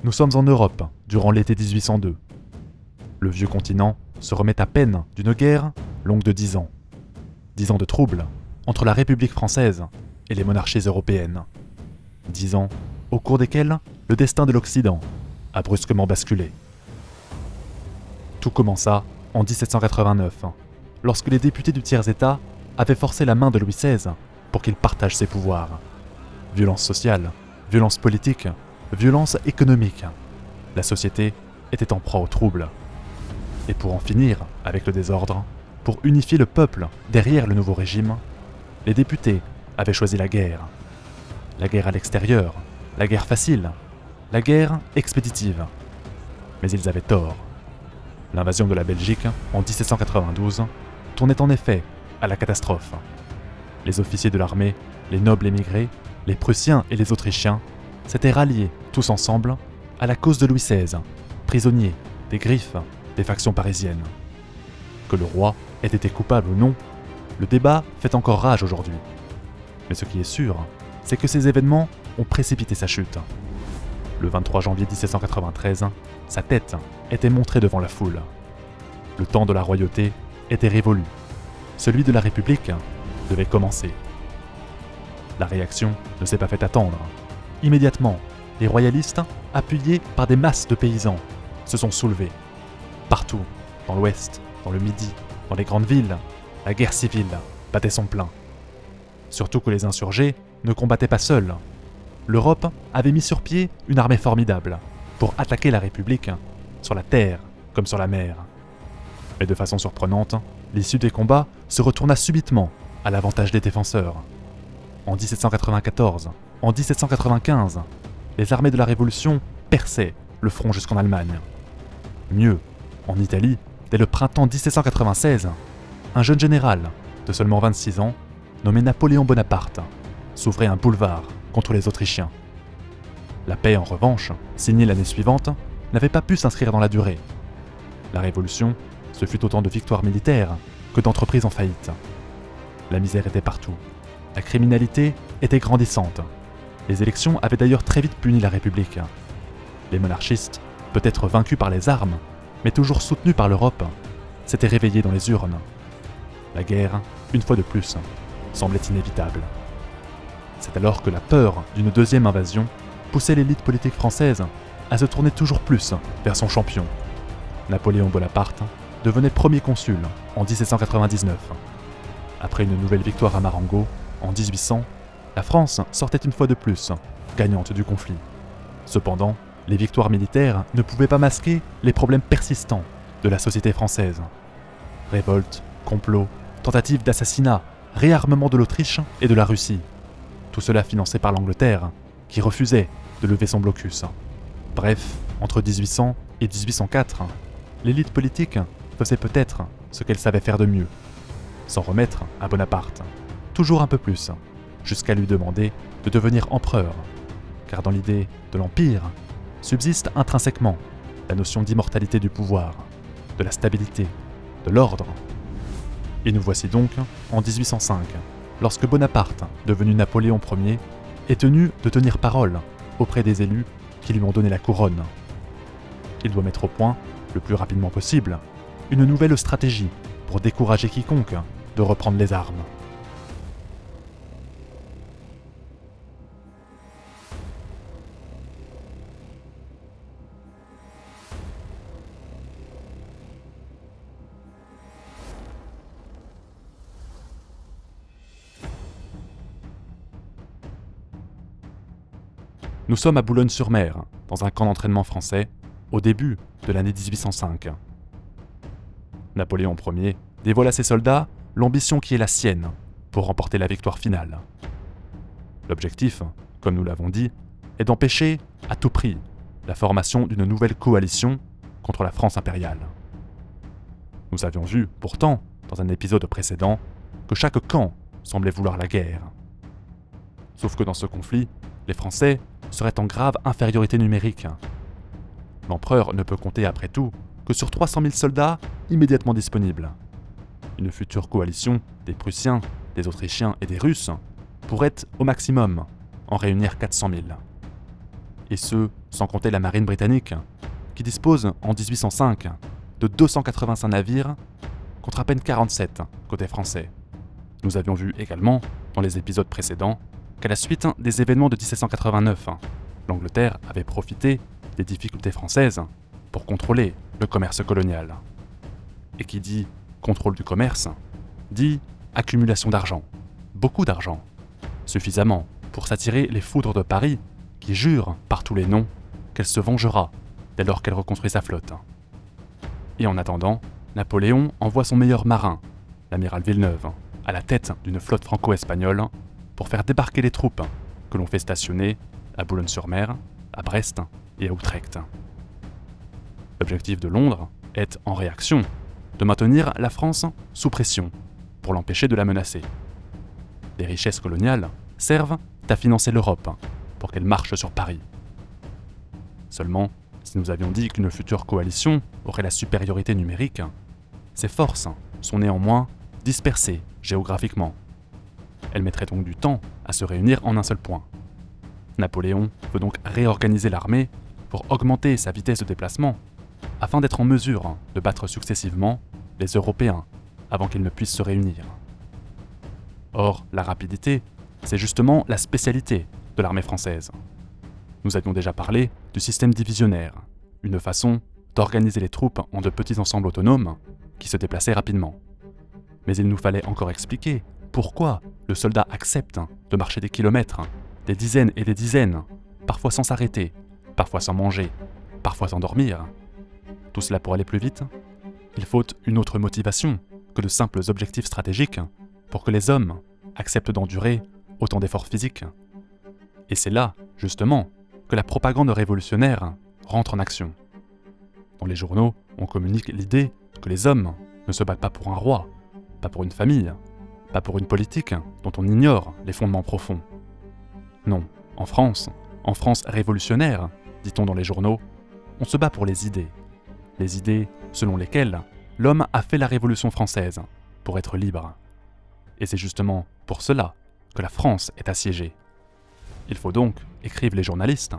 Nous sommes en Europe, durant l'été 1802. Le vieux continent se remet à peine d'une guerre longue de 10 ans. 10 ans de troubles entre la République française et les monarchies européennes. 10 ans au cours desquels le destin de l'Occident a brusquement basculé. Tout commença en 1789, lorsque les députés du tiers-État avaient forcé la main de Louis XVI pour qu'il partage ses pouvoirs. Violence sociale, violence politique, violence économique. La société était en proie au trouble. Et pour en finir avec le désordre, pour unifier le peuple derrière le nouveau régime, les députés avaient choisi la guerre. La guerre à l'extérieur, la guerre facile, la guerre expéditive. Mais ils avaient tort. L'invasion de la Belgique en 1792 tournait en effet à la catastrophe. Les officiers de l'armée, les nobles émigrés, les Prussiens et les Autrichiens s'étaient ralliés tous ensemble à la cause de Louis XVI, prisonnier des griffes des factions parisiennes. Que le roi ait été coupable ou non, le débat fait encore rage aujourd'hui. Mais ce qui est sûr, c'est que ces événements ont précipité sa chute. Le 23 janvier 1793, sa tête était montrée devant la foule. Le temps de la royauté était révolu. Celui de la République devait commencer. La réaction ne s'est pas fait attendre. Immédiatement, les royalistes, appuyés par des masses de paysans, se sont soulevés. Partout, dans l'Ouest, dans le Midi, dans les grandes villes, la guerre civile battait son plein. Surtout que les insurgés ne combattaient pas seuls. L'Europe avait mis sur pied une armée formidable pour attaquer la République sur la terre comme sur la mer. Mais de façon surprenante, l'issue des combats se retourna subitement à l'avantage des défenseurs. En 1794, en 1795, les armées de la Révolution perçaient le front jusqu'en Allemagne. Mieux, en Italie, dès le printemps 1796, un jeune général de seulement 26 ans, nommé Napoléon Bonaparte, s'ouvrait un boulevard contre les Autrichiens. La paix, en revanche, signée l'année suivante, n'avait pas pu s'inscrire dans la durée. La Révolution, ce fut autant de victoires militaires que d'entreprises en faillite. La misère était partout. La criminalité était grandissante. Les élections avaient d'ailleurs très vite puni la République. Les monarchistes, peut-être vaincus par les armes, mais toujours soutenus par l'Europe, s'étaient réveillés dans les urnes. La guerre, une fois de plus, semblait inévitable. C'est alors que la peur d'une deuxième invasion poussait l'élite politique française à se tourner toujours plus vers son champion. Napoléon Bonaparte devenait premier consul en 1799. Après une nouvelle victoire à Marengo, en 1800, la France sortait une fois de plus gagnante du conflit. Cependant, les victoires militaires ne pouvaient pas masquer les problèmes persistants de la société française. Révoltes, complots, tentatives d'assassinat, réarmement de l'Autriche et de la Russie. Tout cela financé par l'Angleterre, qui refusait de lever son blocus. Bref, entre 1800 et 1804, l'élite politique faisait peut-être ce qu'elle savait faire de mieux. S'en remettre à Bonaparte, toujours un peu plus, jusqu'à lui demander de devenir empereur. Car dans l'idée de l'Empire, subsiste intrinsèquement la notion d'immortalité du pouvoir, de la stabilité, de l'ordre. Et nous voici donc en 1805, lorsque Bonaparte, devenu Napoléon Ier, est tenu de tenir parole auprès des élus qui lui ont donné la couronne. Il doit mettre au point, le plus rapidement possible, une nouvelle stratégie pour décourager quiconque de reprendre les armes. Nous sommes à Boulogne-sur-Mer, dans un camp d'entraînement français, au début de l'année 1805. Napoléon Ier dévoile à ses soldats l'ambition qui est la sienne pour remporter la victoire finale. L'objectif, comme nous l'avons dit, est d'empêcher, à tout prix, la formation d'une nouvelle coalition contre la France impériale. Nous avions vu, pourtant, dans un épisode précédent, que chaque camp semblait vouloir la guerre. Sauf que dans ce conflit, les Français seraient en grave infériorité numérique. L'empereur ne peut compter après tout que sur 300 000 soldats immédiatement disponibles. Une future coalition des Prussiens, des Autrichiens et des Russes pourrait, au maximum, en réunir 400 000. Et ce, sans compter la marine britannique, qui dispose en 1805 de 285 navires contre à peine 47 côté français. Nous avions vu également, dans les épisodes précédents, qu'à la suite des événements de 1789, l'Angleterre avait profité des difficultés françaises pour contrôler le commerce colonial. Et qui dit contrôle du commerce, dit accumulation d'argent, beaucoup d'argent, suffisamment pour s'attirer les foudres de Paris qui jure par tous les noms qu'elle se vengera dès lors qu'elle reconstruit sa flotte. Et en attendant, Napoléon envoie son meilleur marin, l'amiral Villeneuve, à la tête d'une flotte franco-espagnole pour faire débarquer les troupes que l'on fait stationner à Boulogne-sur-Mer, à Brest et à Utrecht. L'objectif de Londres est, en réaction, de maintenir la France sous pression pour l'empêcher de la menacer. Les richesses coloniales servent à financer l'Europe pour qu'elle marche sur Paris. Seulement, si nous avions dit qu'une future coalition aurait la supériorité numérique, ses forces sont néanmoins dispersées géographiquement. Elles mettraient donc du temps à se réunir en un seul point. Napoléon veut donc réorganiser l'armée pour augmenter sa vitesse de déplacement afin d'être en mesure de battre successivement les Européens avant qu'ils ne puissent se réunir. Or, la rapidité, c'est justement la spécialité de l'armée française. Nous avions déjà parlé du système divisionnaire, une façon d'organiser les troupes en de petits ensembles autonomes qui se déplaçaient rapidement. Mais il nous fallait encore expliquer pourquoi le soldat accepte de marcher des kilomètres, des dizaines et des dizaines, parfois sans s'arrêter, parfois sans manger, parfois sans dormir. Tout cela pour aller plus vite? Il faut une autre motivation que de simples objectifs stratégiques pour que les hommes acceptent d'endurer autant d'efforts physiques. Et c'est là, justement, que la propagande révolutionnaire rentre en action. Dans les journaux, on communique l'idée que les hommes ne se battent pas pour un roi, pas pour une famille, pas pour une politique dont on ignore les fondements profonds. Non, en France révolutionnaire, dit-on dans les journaux, on se bat pour les idées selon lesquelles l'homme a fait la Révolution française pour être libre. Et c'est justement pour cela que la France est assiégée. Il faut donc, écrivent les journalistes,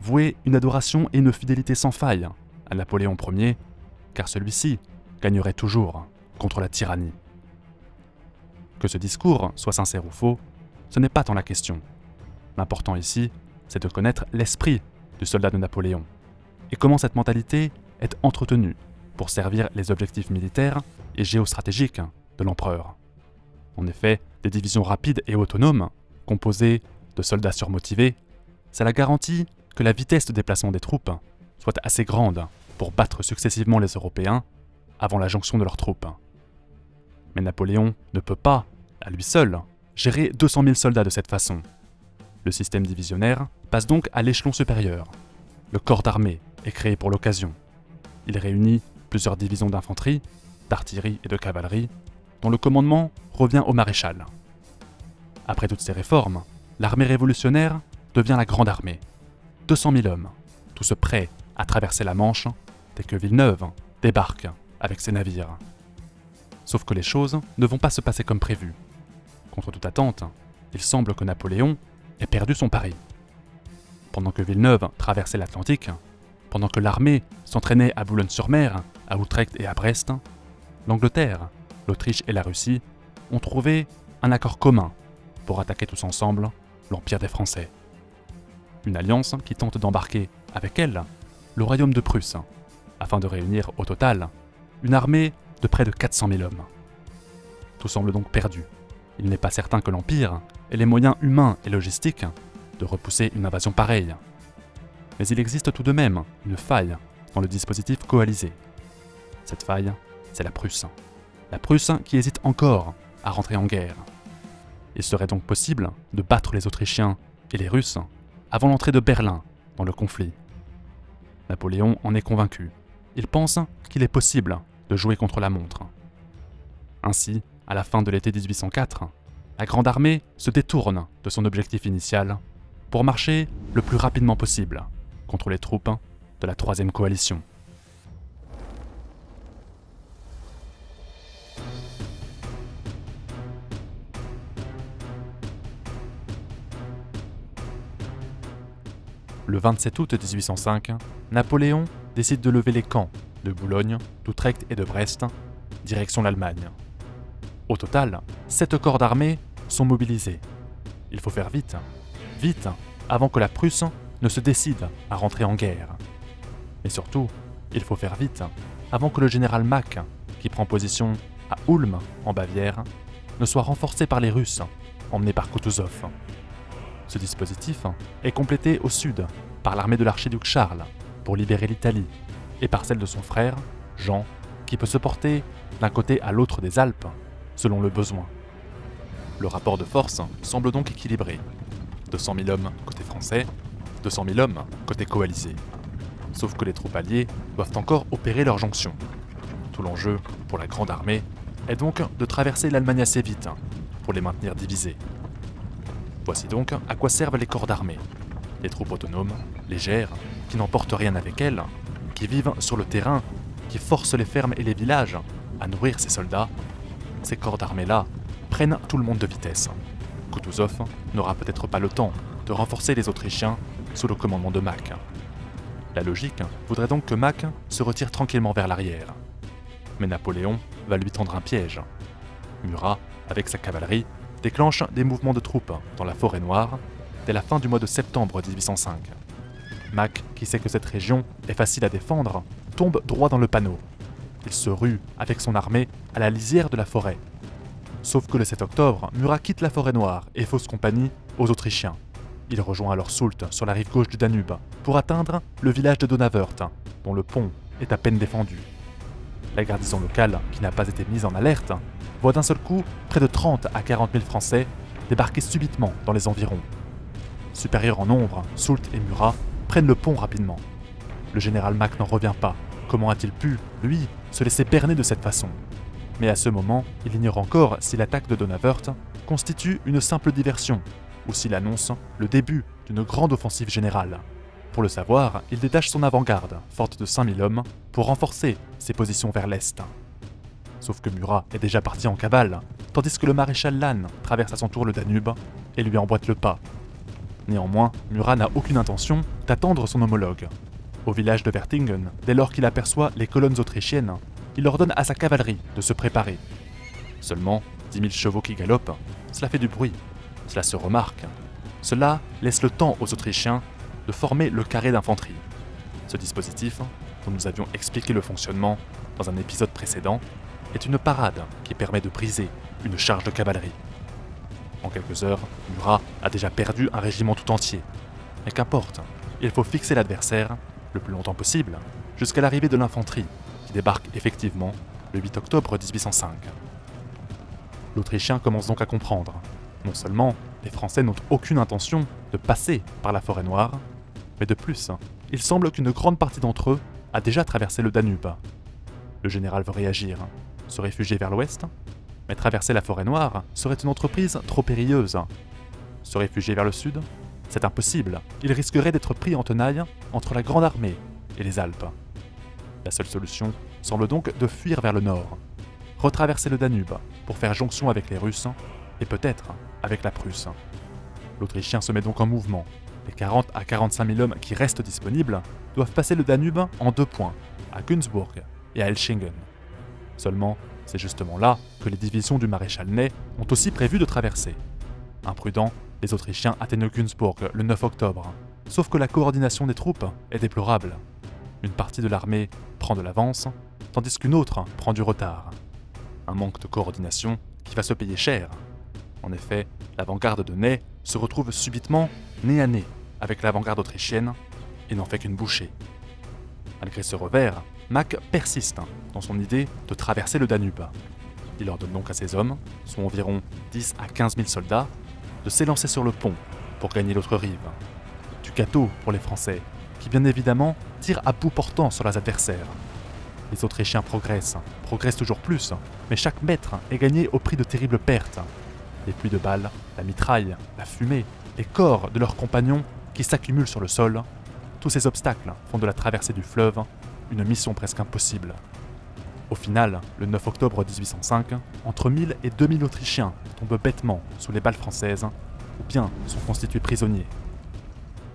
vouer une adoration et une fidélité sans faille à Napoléon Ier, car celui-ci gagnerait toujours contre la tyrannie. Que ce discours soit sincère ou faux, ce n'est pas tant la question. L'important ici, c'est de connaître l'esprit du soldat de Napoléon, et comment cette mentalité est entretenue pour servir les objectifs militaires et géostratégiques de l'empereur. En effet, des divisions rapides et autonomes, composées de soldats surmotivés, c'est la garantie que la vitesse de déplacement des troupes soit assez grande pour battre successivement les Européens avant la jonction de leurs troupes. Mais Napoléon ne peut pas, à lui seul, gérer 200 000 soldats de cette façon. Le système divisionnaire passe donc à l'échelon supérieur. Le corps d'armée est créé pour l'occasion. Il réunit plusieurs divisions d'infanterie, d'artillerie et de cavalerie, dont le commandement revient au maréchal. Après toutes ces réformes, l'armée révolutionnaire devient la grande armée. 200 000 hommes, tous prêts à traverser la Manche dès que Villeneuve débarque avec ses navires. Sauf que les choses ne vont pas se passer comme prévu. Contre toute attente, il semble que Napoléon ait perdu son pari. Pendant que Villeneuve traversait l'Atlantique, pendant que l'armée s'entraînait à Boulogne-sur-Mer, à Utrecht et à Brest, l'Angleterre, l'Autriche et la Russie ont trouvé un accord commun pour attaquer tous ensemble l'Empire des Français. Une alliance qui tente d'embarquer avec elle le royaume de Prusse, afin de réunir au total une armée de près de 400 000 hommes. Tout semble donc perdu. Il n'est pas certain que l'Empire ait les moyens humains et logistiques de repousser une invasion pareille. Mais il existe tout de même une faille dans le dispositif coalisé. Cette faille, c'est la Prusse. La Prusse qui hésite encore à rentrer en guerre. Il serait donc possible de battre les Autrichiens et les Russes avant l'entrée de Berlin dans le conflit. Napoléon en est convaincu. Il pense qu'il est possible de jouer contre la montre. Ainsi, à la fin de l'été 1804, la Grande Armée se détourne de son objectif initial pour marcher le plus rapidement possible contre les troupes de la Troisième Coalition. Le 27 août 1805, Napoléon décide de lever les camps de Boulogne, d'Utrecht et de Brest, direction l'Allemagne. Au total, 7 corps d'armée sont mobilisés. Il faut faire vite, avant que la Prusse ne se décide à rentrer en guerre. Mais surtout, il faut faire vite, avant que le général Mack, qui prend position à Ulm, en Bavière, ne soit renforcé par les Russes, emmenés par Kutuzov. Ce dispositif est complété au sud par l'armée de l'archiduc Charles pour libérer l'Italie et par celle de son frère, Jean, qui peut se porter d'un côté à l'autre des Alpes, selon le besoin. Le rapport de force semble donc équilibré. 200 000 hommes côté français, 200 000 hommes côté coalisé. Sauf que les troupes alliées doivent encore opérer leur jonction. Tout l'enjeu pour la grande armée est donc de traverser l'Allemagne assez vite pour les maintenir divisés. Voici donc à quoi servent les corps d'armée. Des troupes autonomes, légères, qui n'emportent rien avec elles, qui vivent sur le terrain, qui forcent les fermes et les villages à nourrir ces soldats. Ces corps d'armée-là prennent tout le monde de vitesse. Kutuzov n'aura peut-être pas le temps de renforcer les Autrichiens sous le commandement de Mack. La logique voudrait donc que Mack se retire tranquillement vers l'arrière. Mais Napoléon va lui tendre un piège. Murat, avec sa cavalerie, déclenche des mouvements de troupes dans la forêt noire dès la fin du mois de septembre 1805. Mack, qui sait que cette région est facile à défendre, tombe droit dans le panneau. Il se rue avec son armée à la lisière de la forêt. Sauf que le 7 octobre, Murat quitte la forêt noire et fausse compagnie aux Autrichiens. Il rejoint alors Soult sur la rive gauche du Danube pour atteindre le village de Donauwörth, dont le pont est à peine défendu. La garnison locale, qui n'a pas été mise en alerte, voit d'un seul coup près de 30 à 40 000 Français débarquer subitement dans les environs. Supérieurs en nombre, Soult et Murat prennent le pont rapidement. Le général Mack n'en revient pas. Comment a-t-il pu, lui, se laisser berner de cette façon ? Mais à ce moment, il ignore encore si l'attaque de Donauwörth constitue une simple diversion ou s'il annonce le début d'une grande offensive générale. Pour le savoir, il détache son avant-garde, forte de 5000 hommes, pour renforcer ses positions vers l'est. Sauf que Murat est déjà parti en cavale, tandis que le maréchal Lannes traverse à son tour le Danube et lui emboîte le pas. Néanmoins, Murat n'a aucune intention d'attendre son homologue. Au village de Wertingen, dès lors qu'il aperçoit les colonnes autrichiennes, il ordonne à sa cavalerie de se préparer. Seulement 10 000 chevaux qui galopent, cela fait du bruit, cela se remarque. Cela laisse le temps aux Autrichiens de former le carré d'infanterie. Ce dispositif, dont nous avions expliqué le fonctionnement dans un épisode précédent, est une parade qui permet de briser une charge de cavalerie. En quelques heures, Murat a déjà perdu un régiment tout entier. Mais qu'importe, il faut fixer l'adversaire le plus longtemps possible, jusqu'à l'arrivée de l'infanterie, qui débarque effectivement le 8 octobre 1805. L'Autrichien commence donc à comprendre. Non seulement les Français n'ont aucune intention de passer par la forêt noire, mais de plus, il semble qu'une grande partie d'entre eux a déjà traversé le Danube. Le général veut réagir, se réfugier vers l'ouest, mais traverser la forêt noire serait une entreprise trop périlleuse. Se réfugier vers le sud, c'est impossible, il risquerait d'être pris en tenaille entre la Grande Armée et les Alpes. La seule solution semble donc de fuir vers le nord, retraverser le Danube pour faire jonction avec les Russes et peut-être avec la Prusse. L'Autrichien se met donc en mouvement. Les 40 à 45 000 hommes qui restent disponibles doivent passer le Danube en 2 points, à Günzburg et à Elchingen. Seulement, c'est justement là que les divisions du maréchal Ney ont aussi prévu de traverser. Imprudents, les Autrichiens atteignent Günzburg le 9 octobre, sauf que la coordination des troupes est déplorable. Une partie de l'armée prend de l'avance, tandis qu'une autre prend du retard. Un manque de coordination qui va se payer cher. En effet, l'avant-garde de Ney se retrouve subitement nez à nez avec l'avant-garde autrichienne et n'en fait qu'une bouchée. Malgré ce revers, Mack persiste dans son idée de traverser le Danube. Il ordonne donc à ses hommes, soit environ 10 à 15 000 soldats, de s'élancer sur le pont pour gagner l'autre rive. Du gâteau pour les Français, qui bien évidemment tirent à bout portant sur leurs adversaires. Les Autrichiens progressent toujours plus, mais chaque mètre est gagné au prix de terribles pertes. Les pluies de balles, la mitraille, la fumée, les corps de leurs compagnons qui s'accumulent sur le sol, tous ces obstacles font de la traversée du fleuve une mission presque impossible. Au final, le 9 octobre 1805, entre 1000 et 2000 Autrichiens tombent bêtement sous les balles françaises ou bien sont constitués prisonniers.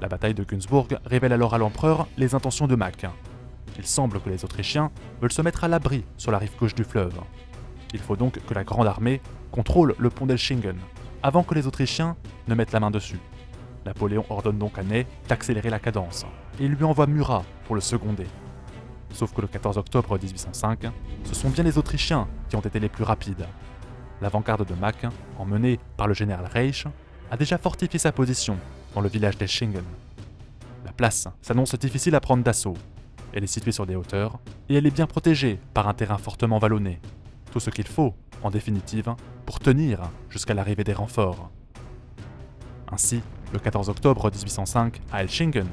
La bataille de Günzburg révèle alors à l'empereur les intentions de Mack. Il semble que les Autrichiens veulent se mettre à l'abri sur la rive gauche du fleuve. Il faut donc que la Grande Armée contrôle le pont d'Elchingen, avant que les Autrichiens ne mettent la main dessus. Napoléon ordonne donc à Ney d'accélérer la cadence, et il lui envoie Murat pour le seconder. Sauf que le 14 octobre 1805, ce sont bien les Autrichiens qui ont été les plus rapides. L'avant-garde de Mack, emmenée par le général Reich, a déjà fortifié sa position dans le village d'Elchingen. La place s'annonce difficile à prendre d'assaut. Elle est située sur des hauteurs, et elle est bien protégée par un terrain fortement vallonné. Tout ce qu'il faut, en définitive, pour tenir jusqu'à l'arrivée des renforts. Ainsi, le 14 octobre 1805, à Elchingen,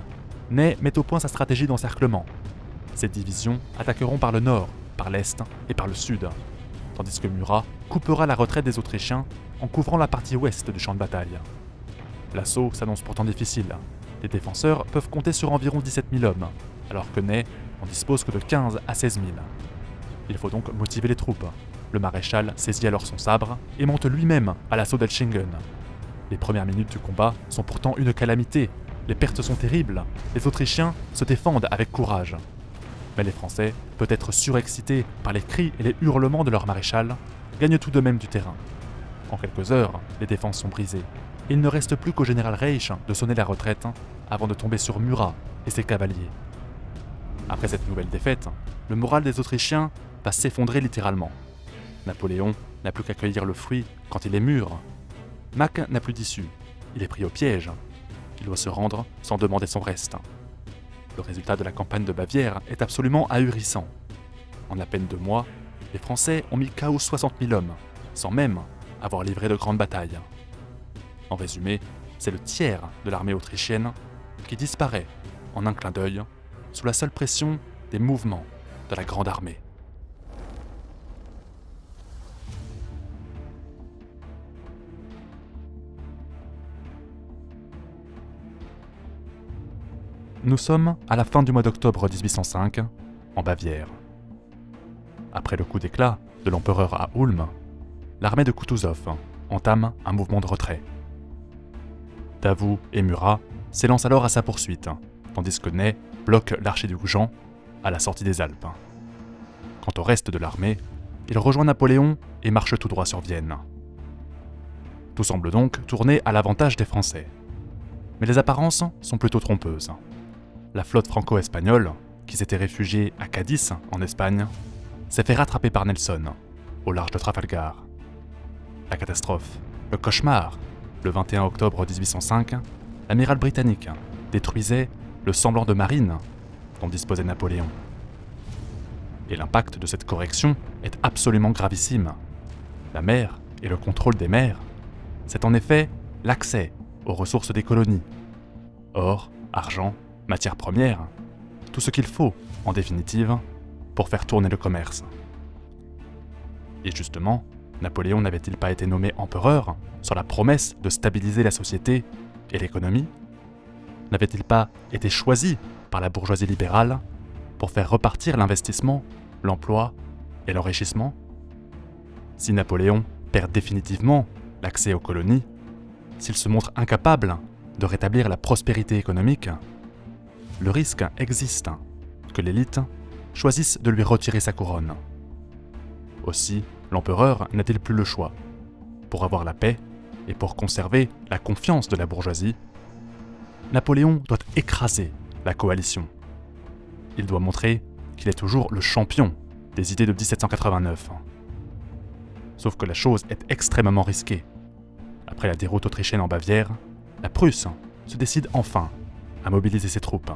Ney met au point sa stratégie d'encerclement. Ses divisions attaqueront par le nord, par l'est et par le sud, tandis que Murat coupera la retraite des Autrichiens en couvrant la partie ouest du champ de bataille. L'assaut s'annonce pourtant difficile. Les défenseurs peuvent compter sur environ 17 000 hommes, alors que Ney n'en dispose que de 15 à 16 000. Il faut donc motiver les troupes. Le maréchal saisit alors son sabre et monte lui-même à l'assaut d'Elchingen. Les premières minutes du combat sont pourtant une calamité. Les pertes sont terribles. Les Autrichiens se défendent avec courage. Mais les Français, peut-être surexcités par les cris et les hurlements de leur maréchal, gagnent tout de même du terrain. En quelques heures, les défenses sont brisées. Il ne reste plus qu'au général Reich de sonner la retraite avant de tomber sur Murat et ses cavaliers. Après cette nouvelle défaite, le moral des Autrichiens va s'effondrer littéralement. Napoléon n'a plus qu'à cueillir le fruit quand il est mûr. Mack n'a plus d'issue, il est pris au piège. Il doit se rendre sans demander son reste. Le résultat de la campagne de Bavière est absolument ahurissant. En à peine 2 mois, les Français ont mis KO 60 000 hommes, sans même avoir livré de grandes batailles. En résumé, c'est le tiers de l'armée autrichienne qui disparaît en un clin d'œil sous la seule pression des mouvements de la Grande Armée. Nous sommes à la fin du mois d'octobre 1805, en Bavière. Après le coup d'éclat de l'empereur à Ulm, l'armée de Kutuzov entame un mouvement de retrait. Davout et Murat s'élancent alors à sa poursuite, tandis que Ney bloque l'archiduc Jean à la sortie des Alpes. Quant au reste de l'armée, il rejoint Napoléon et marche tout droit sur Vienne. Tout semble donc tourner à l'avantage des Français. Mais les apparences sont plutôt trompeuses. La flotte franco-espagnole, qui s'était réfugiée à Cadiz, en Espagne, s'est fait rattraper par Nelson, au large de Trafalgar. La catastrophe, le cauchemar, le 21 octobre 1805, l'amiral britannique détruisait le semblant de marine dont disposait Napoléon. Et l'impact de cette correction est absolument gravissime. La mer et le contrôle des mers, c'est en effet l'accès aux ressources des colonies. Or, argent, matières premières, tout ce qu'il faut, en définitive, pour faire tourner le commerce. Et justement, Napoléon n'avait-il pas été nommé empereur sur la promesse de stabiliser la société et l'économie? N'avait-il pas été choisi par la bourgeoisie libérale pour faire repartir l'investissement, l'emploi et l'enrichissement? Si Napoléon perd définitivement l'accès aux colonies, s'il se montre incapable de rétablir la prospérité économique, le risque existe que l'élite choisisse de lui retirer sa couronne. Aussi, l'empereur n'a-t-il plus le choix. Pour avoir la paix et pour conserver la confiance de la bourgeoisie, Napoléon doit écraser la coalition. Il doit montrer qu'il est toujours le champion des idées de 1789. Sauf que la chose est extrêmement risquée. Après la déroute autrichienne en Bavière, la Prusse se décide enfin à mobiliser ses troupes.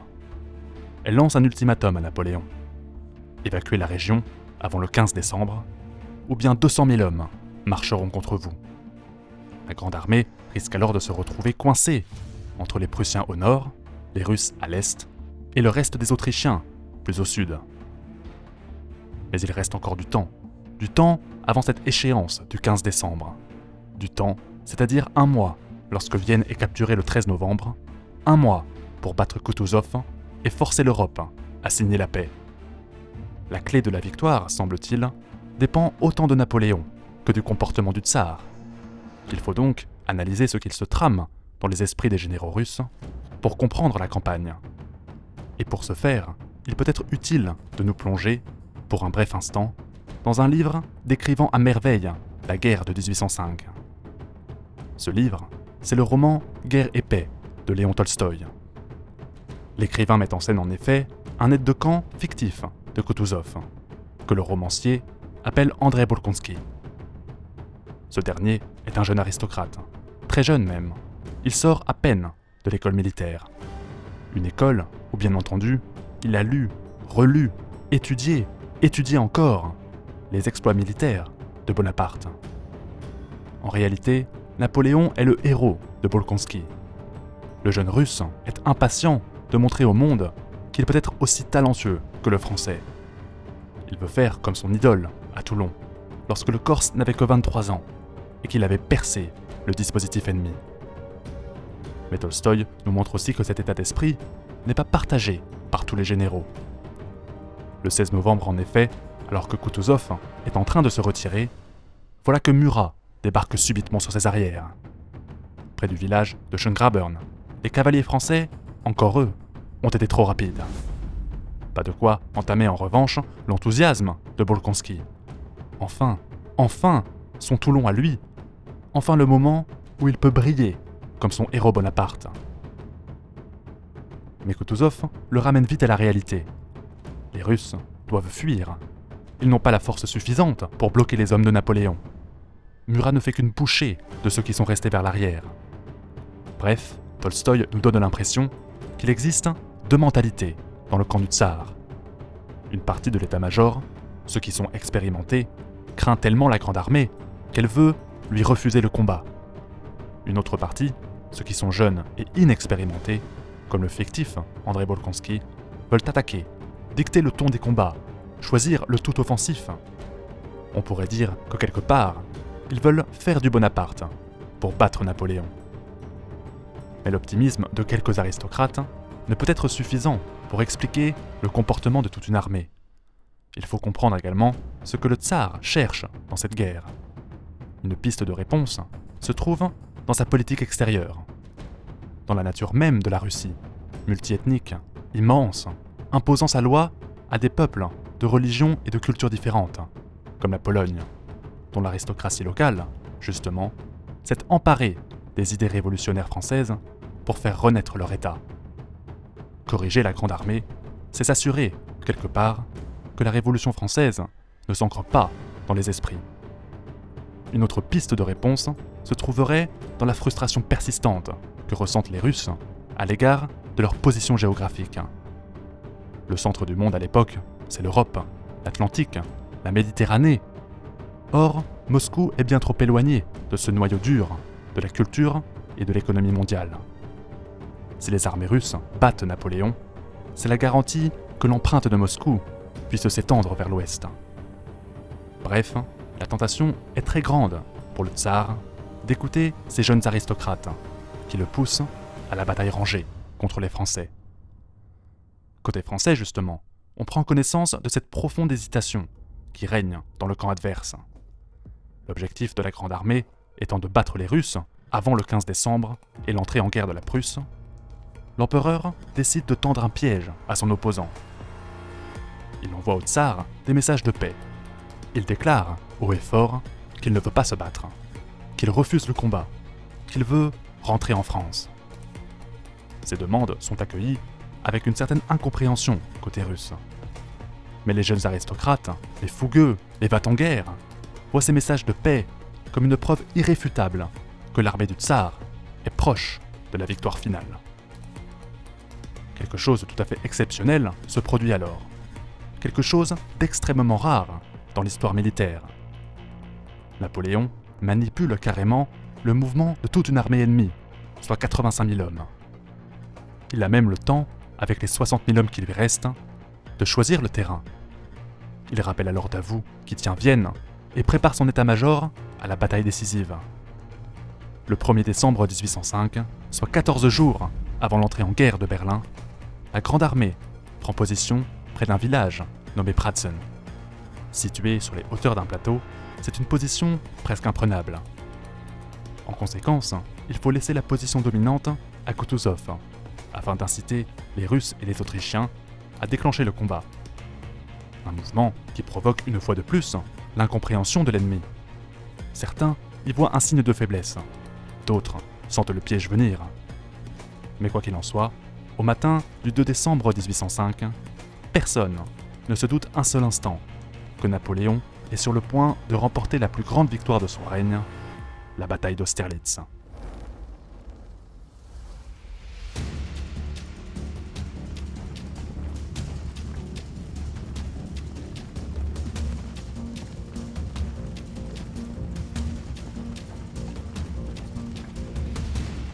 Elle lance un ultimatum à Napoléon. Évacuez la région avant le 15 décembre, ou bien 200 000 hommes marcheront contre vous. La Grande Armée risque alors de se retrouver coincée entre les Prussiens au nord, les Russes à l'est, et le reste des Autrichiens, plus au sud. Mais il reste encore du temps avant cette échéance du 15 décembre. Du temps, c'est-à-dire 1 mois, lorsque Vienne est capturée le 13 novembre, 1 mois pour battre Kutuzov et forcer l'Europe à signer la paix. La clé de la victoire, semble-t-il, dépend autant de Napoléon que du comportement du tsar. Il faut donc analyser ce qu'il se trame dans les esprits des généraux russes pour comprendre la campagne. Et pour ce faire, il peut être utile de nous plonger, pour un bref instant, dans un livre décrivant à merveille la guerre de 1805. Ce livre, c'est le roman Guerre et paix de Léon Tolstoï. L'écrivain met en scène en effet un aide de camp fictif de Koutouzov, que le romancier appelle Andrei Bolkonsky. Ce dernier est un jeune aristocrate, très jeune même. Il sort à peine de l'école militaire. Une école où, bien entendu, il a lu, relu, étudié encore les exploits militaires de Bonaparte. En réalité, Napoléon est le héros de Bolkonsky. Le jeune Russe est impatient de montrer au monde qu'il peut être aussi talentueux que le Français. Il veut faire comme son idole à Toulon, lorsque le Corse n'avait que 23 ans et qu'il avait percé le dispositif ennemi. Mais Tolstoï nous montre aussi que cet état d'esprit n'est pas partagé par tous les généraux. Le 16 novembre, en effet, alors que Koutouzov est en train de se retirer, voilà que Murat débarque subitement sur ses arrières. Près du village de Schöngrabern, les cavaliers français, encore eux, ont été trop rapides. Pas de quoi entamer en revanche l'enthousiasme de Bolkonsky. Enfin, son Toulon à lui. Enfin le moment où il peut briller comme son héros Bonaparte. Mais Koutouzov le ramène vite à la réalité. Les Russes doivent fuir. Ils n'ont pas la force suffisante pour bloquer les hommes de Napoléon. Murat ne fait qu'une bouchée de ceux qui sont restés vers l'arrière. Bref, Tolstoï nous donne l'impression qu'il existe deux mentalités dans le camp du tsar. Une partie de l'état-major, ceux qui sont expérimentés, craint tellement la grande armée qu'elle veut lui refuser le combat. Une autre partie, ceux qui sont jeunes et inexpérimentés, comme le fictif Andrei Bolkonsky, veulent attaquer, dicter le ton des combats, choisir le tout offensif. On pourrait dire que quelque part, ils veulent faire du Bonaparte pour battre Napoléon. Mais l'optimisme de quelques aristocrates ne peut être suffisant pour expliquer le comportement de toute une armée. Il faut comprendre également ce que le tsar cherche dans cette guerre. Une piste de réponse se trouve dans sa politique extérieure, dans la nature même de la Russie, multiethnique, immense, imposant sa loi à des peuples de religions et de cultures différentes, comme la Pologne, dont l'aristocratie locale, justement, s'est emparée des idées révolutionnaires françaises pour faire renaître leur État. Corriger la grande armée, c'est s'assurer, quelque part, que la Révolution française ne s'ancre pas dans les esprits. Une autre piste de réponse se trouverait dans la frustration persistante que ressentent les Russes à l'égard de leur position géographique. Le centre du monde à l'époque, c'est l'Europe, l'Atlantique, la Méditerranée. Or, Moscou est bien trop éloigné de ce noyau dur, de la culture et de l'économie mondiale. Si les armées russes battent Napoléon, c'est la garantie que l'empreinte de Moscou puisse s'étendre vers l'ouest. Bref, la tentation est très grande pour le tsar d'écouter ces jeunes aristocrates qui le poussent à la bataille rangée contre les Français. Côté français, justement, on prend connaissance de cette profonde hésitation qui règne dans le camp adverse. L'objectif de la grande armée étant de battre les Russes avant le 15 décembre et l'entrée en guerre de la Prusse, l'empereur décide de tendre un piège à son opposant. Il envoie au tsar des messages de paix. Il déclare, haut et fort, qu'il ne veut pas se battre, qu'il refuse le combat, qu'il veut rentrer en France. Ces demandes sont accueillies avec une certaine incompréhension côté russe. Mais les jeunes aristocrates, les fougueux, les va-t-en-guerre, voient ces messages de paix comme une preuve irréfutable que l'armée du tsar est proche de la victoire finale. Quelque chose de tout à fait exceptionnel se produit alors. Quelque chose d'extrêmement rare dans l'histoire militaire. Napoléon manipule carrément le mouvement de toute une armée ennemie, soit 85 000 hommes. Il a même le temps, avec les 60 000 hommes qui lui restent, de choisir le terrain. Il rappelle alors Davout qui tient Vienne et prépare son état-major à la bataille décisive. Le 1er décembre 1805, soit 14 jours avant l'entrée en guerre de Berlin, la Grande Armée prend position près d'un village nommé Pratzen. Situé sur les hauteurs d'un plateau, c'est une position presque imprenable. En conséquence, il faut laisser la position dominante à Koutouzov. afin d'inciter les Russes et les Autrichiens à déclencher le combat. Un mouvement qui provoque une fois de plus l'incompréhension de l'ennemi. Certains y voient un signe de faiblesse, d'autres sentent le piège venir. Mais quoi qu'il en soit, au matin du 2 décembre 1805, personne ne se doute un seul instant que Napoléon est sur le point de remporter la plus grande victoire de son règne, la bataille d'Austerlitz.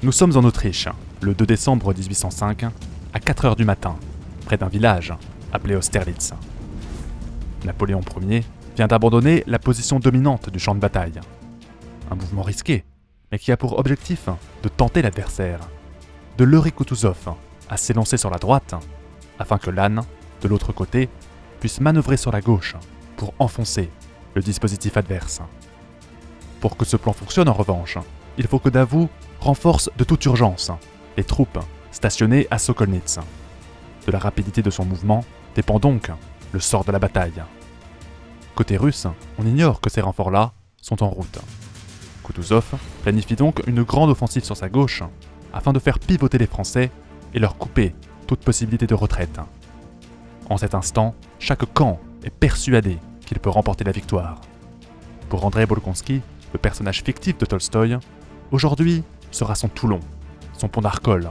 Nous sommes en Autriche, le 2 décembre 1805, à 4 heures du matin, près d'un village appelé Austerlitz. Napoléon Ier vient d'abandonner la position dominante du champ de bataille. Un mouvement risqué, mais qui a pour objectif de tenter l'adversaire, de leurrer Kutuzov à s'élancer sur la droite, afin que Lannes, de l'autre côté, puisse manœuvrer sur la gauche pour enfoncer le dispositif adverse. Pour que ce plan fonctionne en revanche, il faut que Davout renforce de toute urgence les troupes stationnées à Sokolnitz. De la rapidité de son mouvement dépend donc le sort de la bataille. Côté russe, on ignore que ces renforts-là sont en route. Kutuzov planifie donc une grande offensive sur sa gauche afin de faire pivoter les Français et leur couper toute possibilité de retraite. En cet instant, chaque camp est persuadé qu'il peut remporter la victoire. Pour Andrei Bolkonsky, le personnage fictif de Tolstoï, aujourd'hui sera son Toulon, son pont d'Arcole,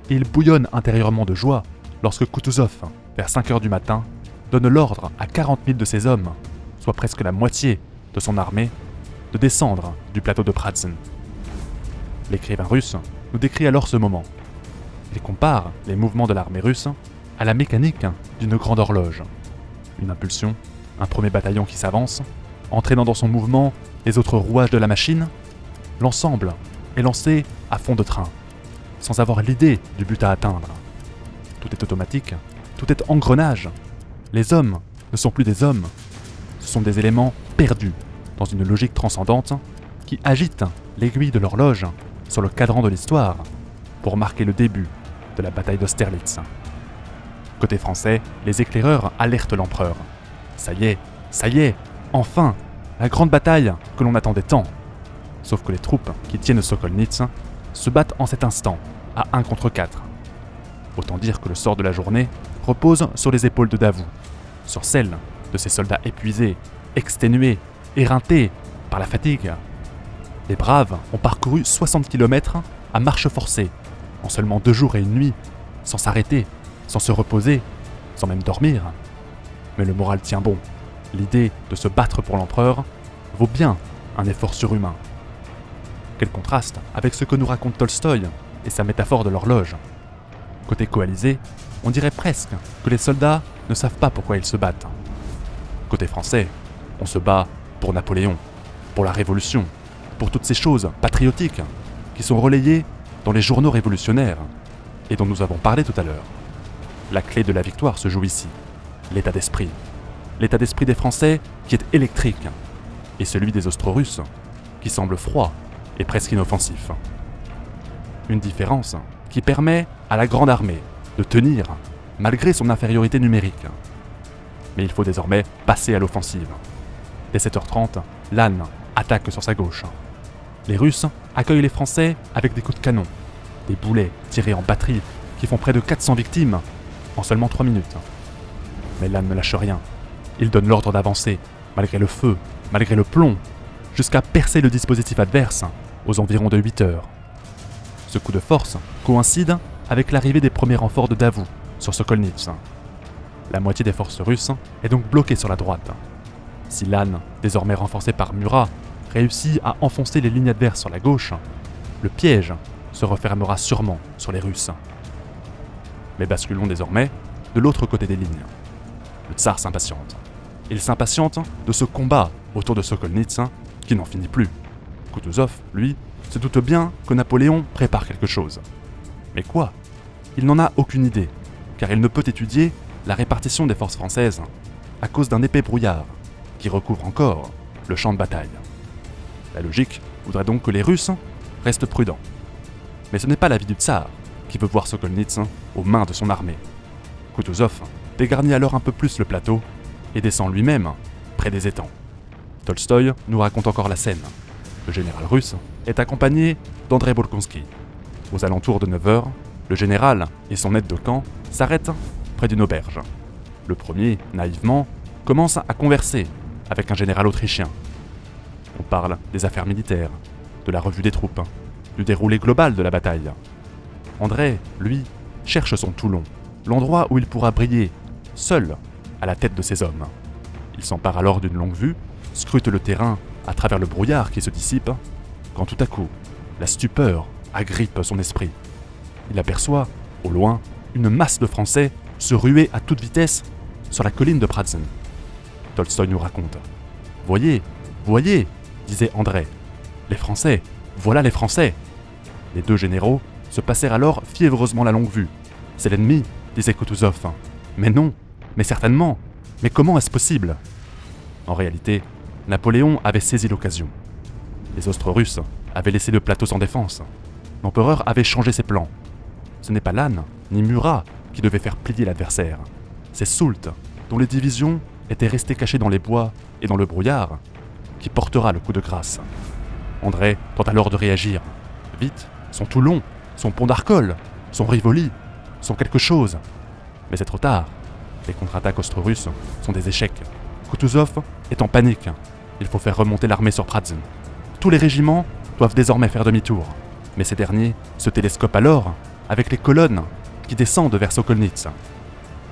et il bouillonne intérieurement de joie lorsque Kutuzov, vers 5 heures du matin, donne l'ordre à 40 000 de ses hommes, soit presque la moitié de son armée, de descendre du plateau de Pratzen. L'écrivain russe nous décrit alors ce moment. Il compare les mouvements de l'armée russe à la mécanique d'une grande horloge. Une impulsion, un premier bataillon qui s'avance, entraînant dans son mouvement les autres rouages de la machine, l'ensemble est lancé à fond de train, sans avoir l'idée du but à atteindre. Tout est automatique, tout est engrenage. Les hommes ne sont plus des hommes, ce sont des éléments perdus dans une logique transcendante qui agite l'aiguille de l'horloge sur le cadran de l'histoire pour marquer le début de la bataille d'Austerlitz. Côté français, les éclaireurs alertent l'empereur. Ça y est, enfin, la grande bataille que l'on attendait tant. Sauf que les troupes qui tiennent Sokolnitz se battent en cet instant, à 1 contre 4. Autant dire que le sort de la journée repose sur les épaules de Davout, sur celles de ces soldats épuisés, exténués, éreintés par la fatigue. Les braves ont parcouru 60 km à marche forcée, en seulement 2 jours et une nuit, sans s'arrêter, sans se reposer, sans même dormir. Mais le moral tient bon. L'idée de se battre pour l'empereur vaut bien un effort surhumain. Quel contraste avec ce que nous raconte Tolstoï et sa métaphore de l'horloge. Côté coalisé, on dirait presque que les soldats ne savent pas pourquoi ils se battent. Côté français, on se bat pour Napoléon, pour la Révolution, pour toutes ces choses patriotiques qui sont relayées dans les journaux révolutionnaires et dont nous avons parlé tout à l'heure. La clé de la victoire se joue ici, l'état d'esprit. L'état d'esprit des Français qui est électrique, et celui des Austro-Russes qui semble froid et presque inoffensif. Une différence qui permet à la grande armée de tenir malgré son infériorité numérique. Mais il faut désormais passer à l'offensive. Dès 7h30, Lannes attaque sur sa gauche. Les Russes accueillent les Français avec des coups de canon, des boulets tirés en batterie qui font près de 400 victimes en seulement 3 minutes. Mais Lannes ne lâche rien. Il donne l'ordre d'avancer, malgré le feu, malgré le plomb, jusqu'à percer le dispositif adverse aux environs de 8 heures. Ce coup de force coïncide avec l'arrivée des premiers renforts de Davout sur Sokolnitz. La moitié des forces russes est donc bloquée sur la droite. Si Lannes, désormais renforcé par Murat, réussit à enfoncer les lignes adverses sur la gauche, le piège se refermera sûrement sur les Russes. Mais basculons désormais de l'autre côté des lignes. Le tsar s'impatiente. Il s'impatiente de ce combat autour de Sokolnitz qui n'en finit plus. Kutuzov, lui, se doute bien que Napoléon prépare quelque chose. Mais quoi ? Il n'en a aucune idée, car il ne peut étudier la répartition des forces françaises à cause d'un épais brouillard qui recouvre encore le champ de bataille. La logique voudrait donc que les Russes restent prudents. Mais ce n'est pas l'avis du tsar qui veut voir Sokolnitz aux mains de son armée. Kutuzov dégarnit alors un peu plus le plateau et descend lui-même près des étangs. Tolstoï nous raconte encore la scène. Le général russe est accompagné d'Andrei Bolkonsky. Aux alentours de 9h, le général et son aide de camp s'arrêtent près d'une auberge. Le premier, naïvement, commence à converser avec un général autrichien. On parle des affaires militaires, de la revue des troupes, du déroulé global de la bataille. André, lui, cherche son Toulon, l'endroit où il pourra briller, seul, à la tête de ses hommes. Il s'empare alors d'une longue vue, scrute le terrain à travers le brouillard qui se dissipe, quand tout à coup, la stupeur agrippe son esprit. Il aperçoit, au loin, une masse de Français se ruer à toute vitesse sur la colline de Pratzen. Tolstoï nous raconte. « Voyez, voyez !» disait André. « Les Français, voilà les Français !» Les deux généraux se passèrent alors fiévreusement la longue vue. « C'est l'ennemi !» disait Kutuzov. « Mais non, mais certainement, mais comment est-ce possible ?» En réalité, Napoléon avait saisi l'occasion. Les Austro-Russes avaient laissé le plateau sans défense. L'empereur avait changé ses plans. Ce n'est pas Lannes, ni Murat, qui devait faire plier l'adversaire. C'est Soult, dont les divisions étaient restées cachées dans les bois et dans le brouillard, qui portera le coup de grâce. André tente alors de réagir. Vite, son Toulon, son pont d'Arcole, son Rivoli, son quelque chose. Mais c'est trop tard. Les contre-attaques austro-russes sont des échecs. Kutuzov est en panique. Il faut faire remonter l'armée sur Pratzen. Tous les régiments doivent désormais faire demi-tour. Mais ces derniers se télescopent alors avec les colonnes qui descendent vers Sokolnitz.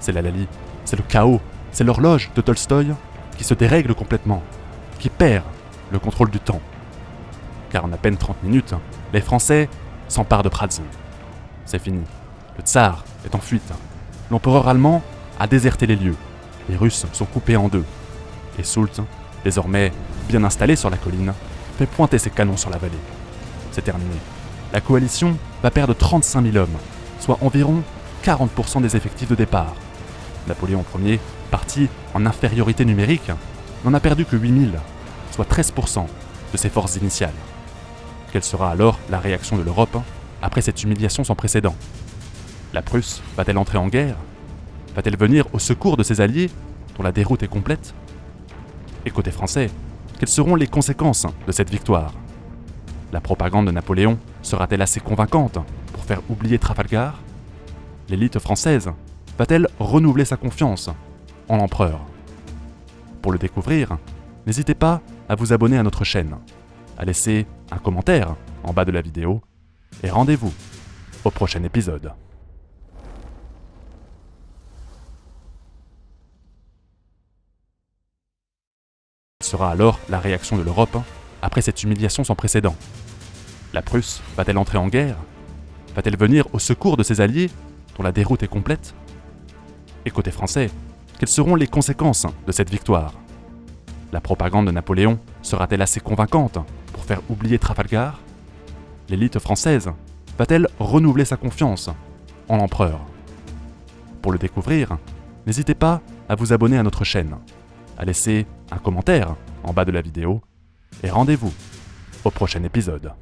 C'est la Lali, c'est le chaos, c'est l'horloge de Tolstoï qui se dérègle complètement, qui perd le contrôle du temps. Car en à peine 30 minutes, les Français s'emparent de Pratzen. C'est fini. Le tsar est en fuite. L'empereur allemand a déserté les lieux. Les Russes sont coupés en deux. Et Soult, désormais bien installé sur la colline, fait pointer ses canons sur la vallée. C'est terminé. La coalition va perdre 35 000 hommes, soit environ 40% des effectifs de départ. Napoléon Ier, parti en infériorité numérique, n'en a perdu que 8 000, soit 13% de ses forces initiales. Quelle sera alors la réaction de l'Europe après cette humiliation sans précédent? La Prusse va-t-elle entrer en guerre? Va-t-elle venir au secours de ses alliés, dont la déroute est complète? Et côté français, quelles seront les conséquences de cette victoire? La propagande de Napoléon sera-t-elle assez convaincante pour faire oublier Trafalgar? L'élite française va-t-elle renouveler sa confiance en l'empereur? Pour le découvrir, n'hésitez pas à vous abonner à notre chaîne, à laisser un commentaire en bas de la vidéo, et rendez-vous au prochain épisode. Quelle sera alors la réaction de l'Europe après cette humiliation sans précédent? La Prusse va-t-elle entrer en guerre? Va-t-elle venir au secours de ses alliés, dont la déroute est complète? Et côté français, quelles seront les conséquences de cette victoire? La propagande de Napoléon sera-t-elle assez convaincante pour faire oublier Trafalgar? L'élite française va-t-elle renouveler sa confiance en l'empereur? Pour le découvrir, n'hésitez pas à vous abonner à notre chaîne, à laisser un commentaire en bas de la vidéo, et rendez-vous au prochain épisode.